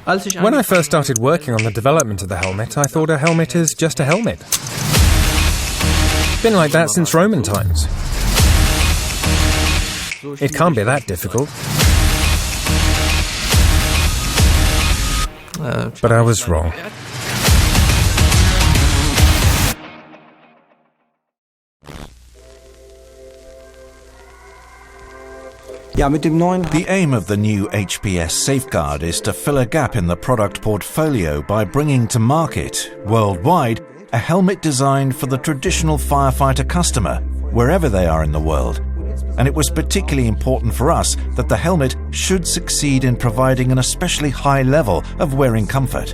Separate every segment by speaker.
Speaker 1: When I first started working on the development of the helmet, I thought a helmet is just a helmet. It's been like that since Roman times. It can't be that difficult. But I was wrong.
Speaker 2: The aim of the new HPS SafeGuard is to fill a gap in the product portfolio by bringing to market, worldwide, a helmet designed for the traditional firefighter customer, wherever they are in the world. And it was particularly important for us that the helmet should succeed in providing an especially high level of wearing comfort.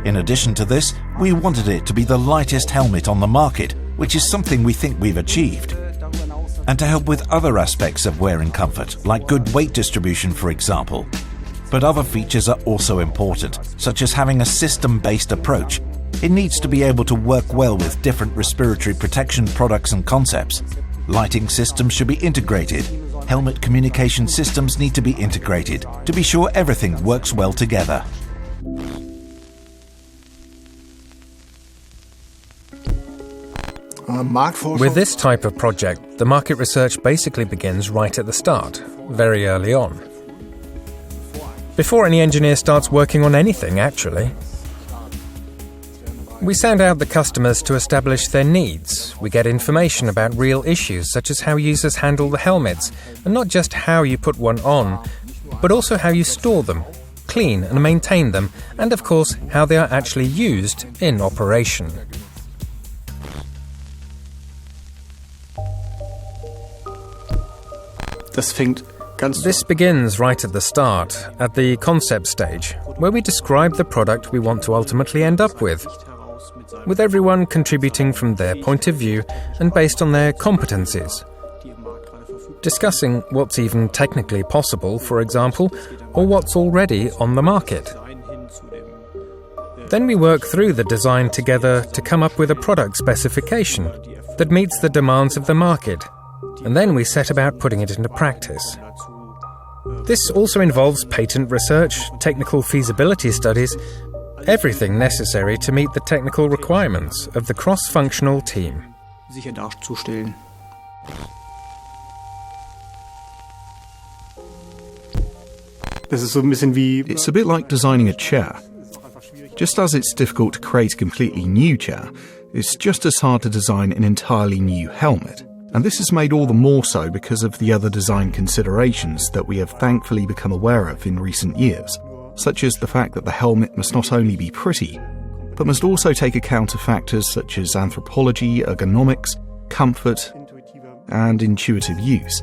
Speaker 2: In addition to this, we wanted it to be the lightest helmet on the market, which is something we think we've achieved. And to help with other aspects of wearing comfort, like good weight distribution, for example. But other features are also important, such as having a system-based approach. It needs to be able to work well with different respiratory protection products and concepts. Lighting systems should be integrated. Helmet communication systems need to be integrated to be sure everything works well together.
Speaker 1: With this type of project, the market research basically begins right at the start, very early on. Before any engineer starts working on anything, actually. We sound out the customers to establish their needs. We get information about real issues, such as how users handle the helmets, and not just how you put one on, but also how you store them, clean and maintain them, and of course, how they are actually used in operation. This begins right at the start, at the concept stage, where we describe the product we want to ultimately end up with everyone contributing from their point of view and based on their competencies. Discussing what's even technically possible, for example, or what's already on the market. Then we work through the design together to come up with a product specification that meets the demands of the market. And then we set about putting it into practice. This also involves patent research, technical feasibility studies, everything necessary to meet the technical requirements of the cross-functional team.
Speaker 3: It's a bit like designing a chair. Just as it's difficult to create a completely new chair, it's just as hard to design an entirely new helmet. And this is made all the more so because of the other design considerations that we have thankfully become aware of in recent years, such as the fact that the helmet must not only be pretty, but must also take account of factors such as anthropology, ergonomics, comfort, and intuitive use,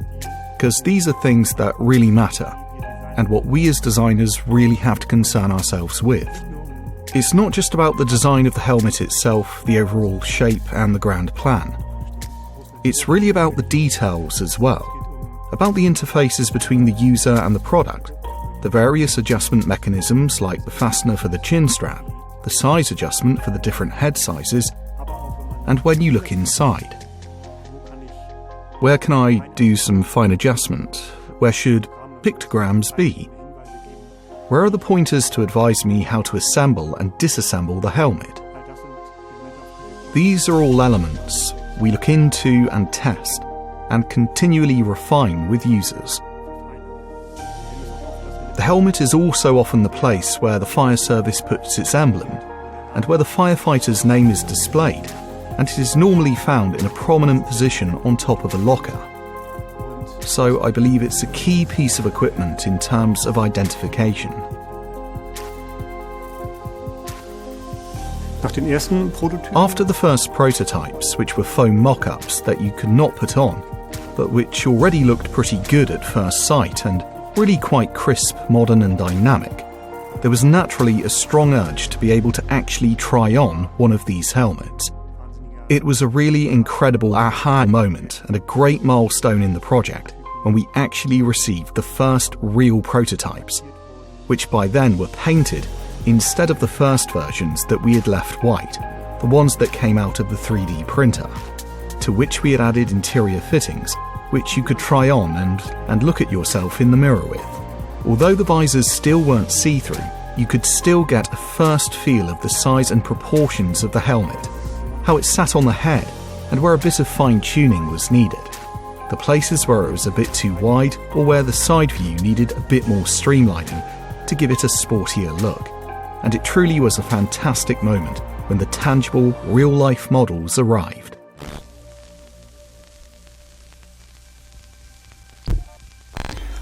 Speaker 3: because these are things that really matter, and what we as designers really have to concern ourselves with. It's not just about the design of the helmet itself, the overall shape, and the grand plan. It's really about the details as well, about the interfaces between the user and the product, the various adjustment mechanisms like the fastener for the chin strap, the size adjustment for the different head sizes, and when you look inside. Where can I do some fine adjustment? Where should pictograms be? Where are the pointers to advise me how to assemble and disassemble the helmet? These are all elements we look into and test, and continually refine with users. The helmet is also often the place where the fire service puts its emblem, and where the firefighter's name is displayed, and it is normally found in a prominent position on top of a locker. So I believe it's a key piece of equipment in terms of identification. After the first prototypes, which were foam mock-ups that you could not put on, but which already looked pretty good at first sight and really quite crisp, modern and dynamic, there was naturally a strong urge to be able to actually try on one of these helmets. It was a really incredible aha moment and a great milestone in the project when we actually received the first real prototypes, which by then were painted instead of the first versions that we had left white, the ones that came out of the 3D printer, to which we had added interior fittings, which you could try on and look at yourself in the mirror with. Although the visors still weren't see-through, you could still get a first feel of the size and proportions of the helmet, how it sat on the head, and where a bit of fine-tuning was needed. The places where it was a bit too wide or where the side view needed a bit more streamlining to give it a sportier look. And it truly was a fantastic moment when the tangible, real-life models arrived.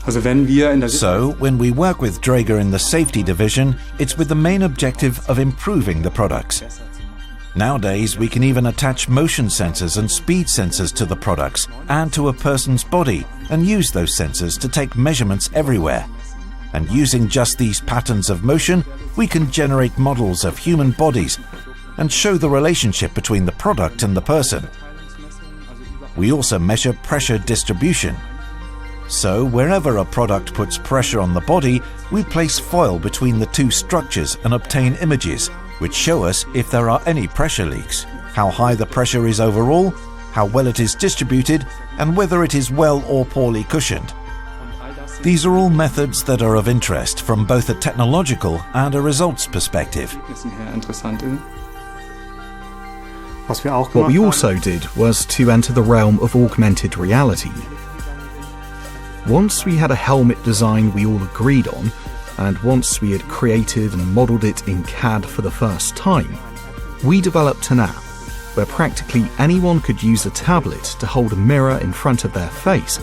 Speaker 2: So, when we work with Dräger in the safety division, it's with the main objective of improving the products. Nowadays, we can even attach motion sensors and speed sensors to the products and to a person's body and use those sensors to take measurements everywhere. And using just these patterns of motion, we can generate models of human bodies and show the relationship between the product and the person. We also measure pressure distribution. So, wherever a product puts pressure on the body, we place foil between the two structures and obtain images, which show us if there are any pressure leaks, how high the pressure is overall, how well it is distributed, and whether it is well or poorly cushioned. These are all methods that are of interest from both a technological and a results perspective.
Speaker 3: What we also did was to enter the realm of augmented reality. Once we had a helmet design we all agreed on, and once we had created and modelled it in CAD for the first time, we developed an app where practically anyone could use a tablet to hold a mirror in front of their face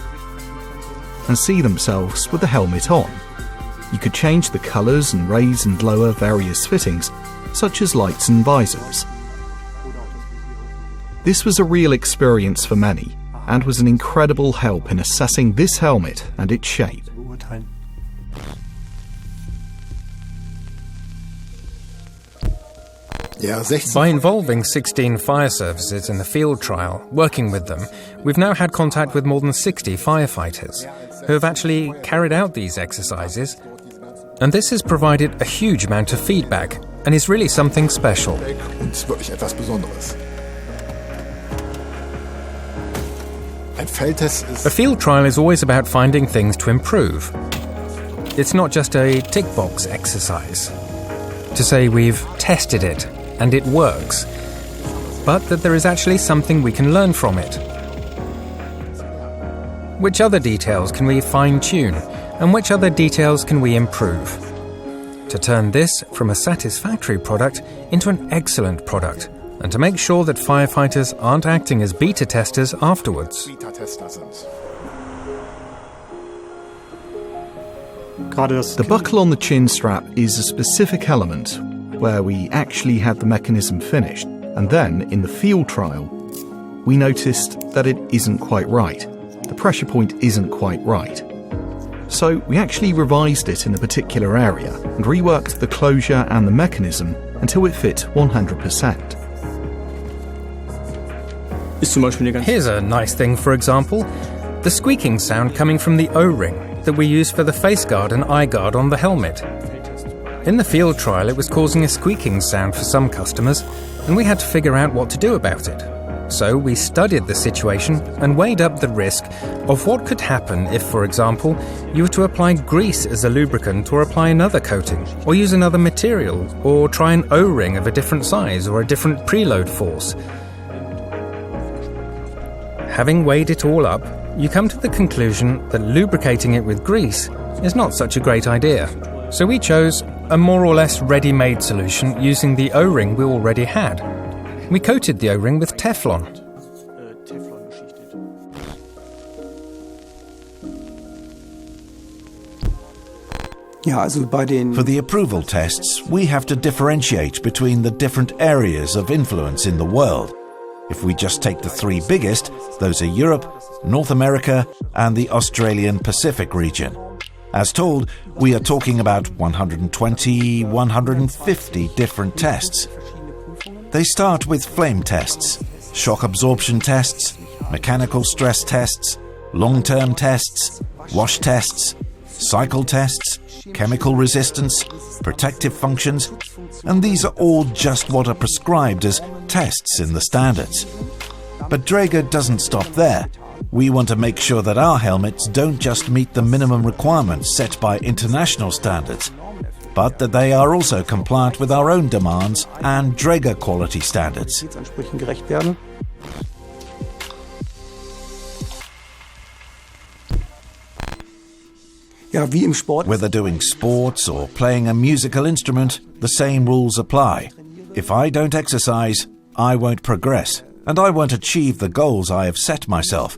Speaker 3: and see themselves with the helmet on. You could change the colours and raise and lower various fittings, such as lights and visors. This was a real experience for many, and was an incredible help in assessing this helmet and its shape.
Speaker 1: By involving 16 fire services in the field trial, working with them, we've now had contact with more than 60 firefighters who have actually carried out these exercises, and this has provided a huge amount of feedback and is really something special. A field trial is always about finding things to improve. It's not just a tick box exercise to say we've tested it and it works, but that there is actually something we can learn from it. Which other details can we fine-tune, and which other details can we improve? To turn this from a satisfactory product into an excellent product, and to make sure that firefighters aren't acting as beta testers afterwards.
Speaker 3: The buckle on the chin strap is a specific element where we actually had the mechanism finished, and then in the field trial we noticed that it isn't quite right. The pressure point isn't quite right. So we actually revised it in a particular area and reworked the closure and the mechanism until it fit 100%.
Speaker 1: Here's a nice thing, for example, the squeaking sound coming from the O-ring that we use for the face guard and eye guard on the helmet. In the field trial, it was causing a squeaking sound for some customers, and we had to figure out what to do about it. So we studied the situation and weighed up the risk of what could happen if, for example, you were to apply grease as a lubricant or apply another coating, or use another material, or try an O-ring of a different size or a different preload force. Having weighed it all up, you come to the conclusion that lubricating it with grease is not such a great idea. So we chose a more or less ready-made solution using the O-ring we already had. We coated the O-ring with Teflon.
Speaker 2: For the approval tests, we have to differentiate between the different areas of influence in the world. If we just take the three biggest, those are Europe, North America, and the Australian Pacific region. As told, we are talking about 120, 150 different tests. They start with flame tests, shock absorption tests, mechanical stress tests, long-term tests, wash tests, cycle tests, chemical resistance, protective functions, and these are all just what are prescribed as tests in the standards. But Dräger doesn't stop there. We want to make sure that our helmets don't just meet the minimum requirements set by international standards, but that they are also compliant with our own demands and Dräger quality standards. Whether doing sports or playing a musical instrument, the same rules apply. If I don't exercise, I won't progress, and I won't achieve the goals I have set myself.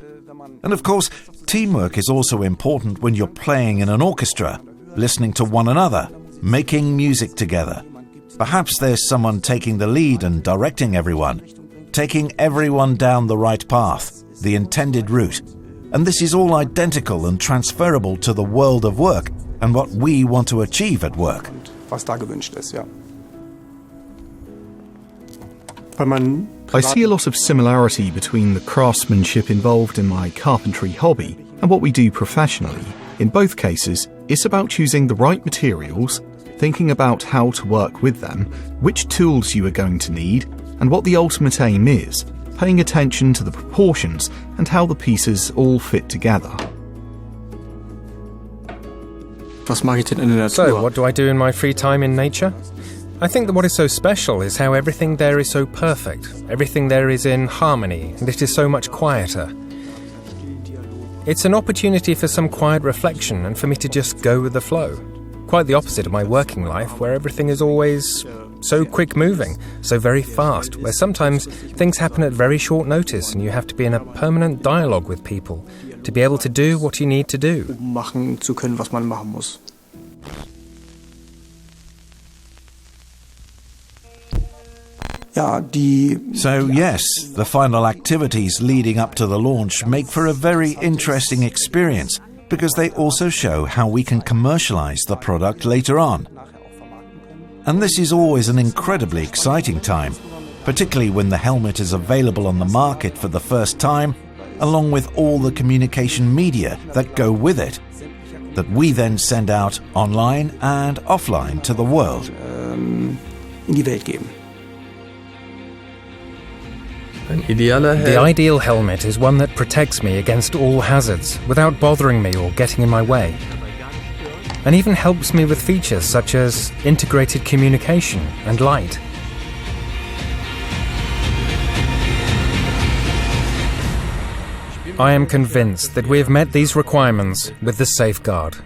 Speaker 2: And of course, teamwork is also important when you're playing in an orchestra, listening to one another, making music together. Perhaps there's someone taking the lead and directing everyone, taking everyone down the right path, the intended route. And this is all identical and transferable to the world of work and what we want to achieve at work.
Speaker 3: I see a lot of similarity between the craftsmanship involved in my carpentry hobby and what we do professionally. In both cases, it's about choosing the right materials, thinking about how to work with them, which tools you are going to need, and what the ultimate aim is, paying attention to the proportions and how the pieces all fit together.
Speaker 1: So, what do I do in my free time in nature? I think that what is so special is how everything there is so perfect. Everything there is in harmony, and it is so much quieter. It's an opportunity for some quiet reflection and for me to just go with the flow. Quite the opposite of my working life, where everything is always so quick-moving, so very fast, where sometimes things happen at very short notice and you have to be in a permanent dialogue with people to be able to do what you need to do.
Speaker 2: So yes, the final activities leading up to the launch make for a very interesting experience because they also show how we can commercialize the product later on. And this is always an incredibly exciting time, particularly when the helmet is available on the market for the first time, along with all the communication media that go with it, that we then send out online and offline to the world.
Speaker 1: The ideal helmet is one that protects me against all hazards without bothering me or getting in my way, and even helps me with features such as integrated communication and light. I am convinced that we have met these requirements with the SafeGuard.